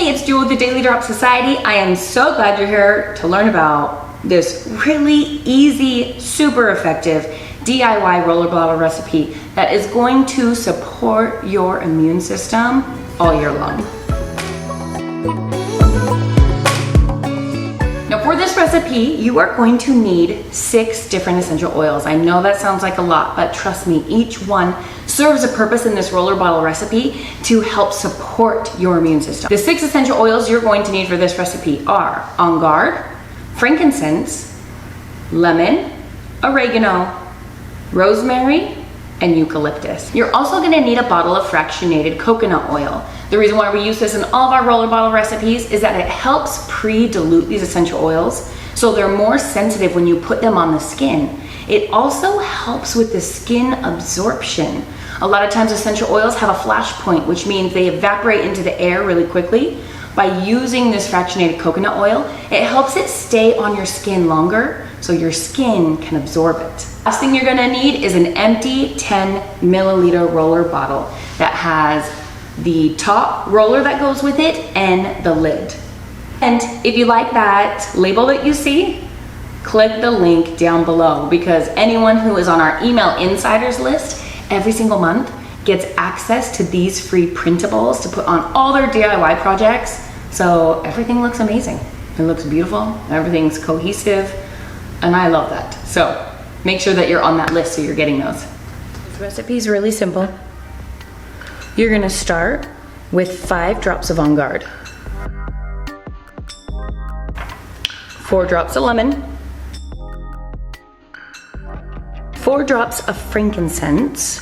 Hey, it's Jewl with the Daily Drop Society. I am so glad you're here to learn about this really easy, super effective DIY roller bottle recipe that is going to support your immune system all year long. Now for this recipe, you are going to need 6 different essential oils. I know that sounds like a lot, but trust me, each one serves a purpose in this roller bottle recipe to help support your immune system. The 6 essential oils you're going to need for this recipe are On Guard, frankincense, lemon, oregano, rosemary, and eucalyptus. You're also gonna need a bottle of fractionated coconut oil. The reason why we use this in all of our roller bottle recipes is that it helps pre-dilute these essential oils so they're more sensitive when you put them on the skin. It also helps with the skin absorption. A lot of times essential oils have a flash point, which means they evaporate into the air really quickly. By using this fractionated coconut oil, it helps it stay on your skin longer so your skin can absorb it. Last thing you're gonna need is an empty 10 milliliter roller bottle that has the top roller that goes with it and the lid. And if you like that label that you see, click the link down below, because anyone who is on our email insiders list every single month gets access to these free printables to put on all their DIY projects. So everything looks amazing. It looks beautiful, everything's cohesive, and I love that. So make sure that you're on that list so you're getting those. This recipe is really simple. You're gonna start with 5 drops of On Guard, 4 drops of lemon, 4 drops of frankincense,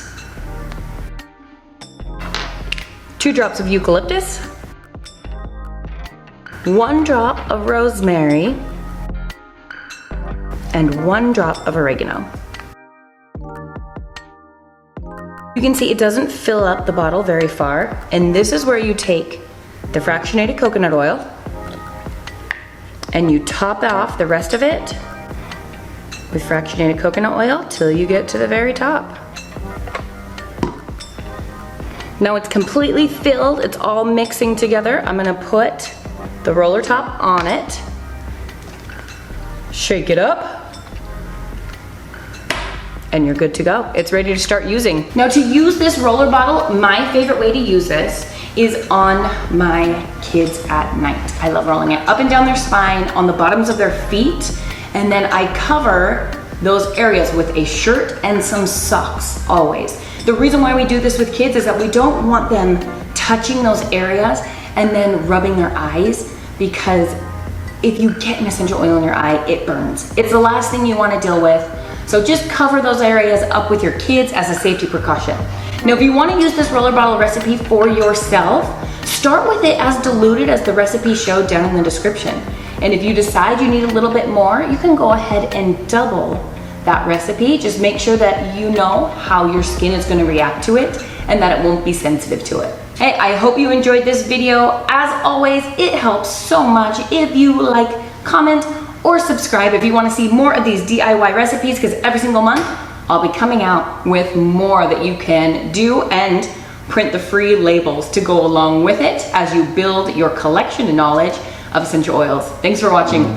2 drops of eucalyptus, 1 drop of rosemary, and 1 drop of oregano. You can see it doesn't fill up the bottle very far, and this is where you take the fractionated coconut oil and you top off the rest of it with fractionated coconut oil till you get to the very top. Now it's completely filled, it's all mixing together. I'm gonna put the roller top on it, shake it up, and you're good to go. It's ready to start using. Now to use this roller bottle, my favorite way to use this is on my kids at night. I love rolling it up and down their spine, on the bottoms of their feet, and then I cover those areas with a shirt and some socks always. The reason why we do this with kids is that we don't want them touching those areas and then rubbing their eyes, because if you get an essential oil in your eye, it burns. It's the last thing you want to deal with. So just cover those areas up with your kids as a safety precaution. Now, if you want to use this roller bottle recipe for yourself, start with it as diluted as the recipe showed down in the description. And if you decide you need a little bit more, you can go ahead and double that recipe. Just make sure that you know how your skin is going to react to it and that it won't be sensitive to it. Hey, I hope you enjoyed this video. As always, it helps so much if you like, comment, or subscribe if you want to see more of these DIY recipes, because every single month I'll be coming out with more that you can do, and print the free labels to go along with it as you build your collection and knowledge of essential oils. Thanks for watching.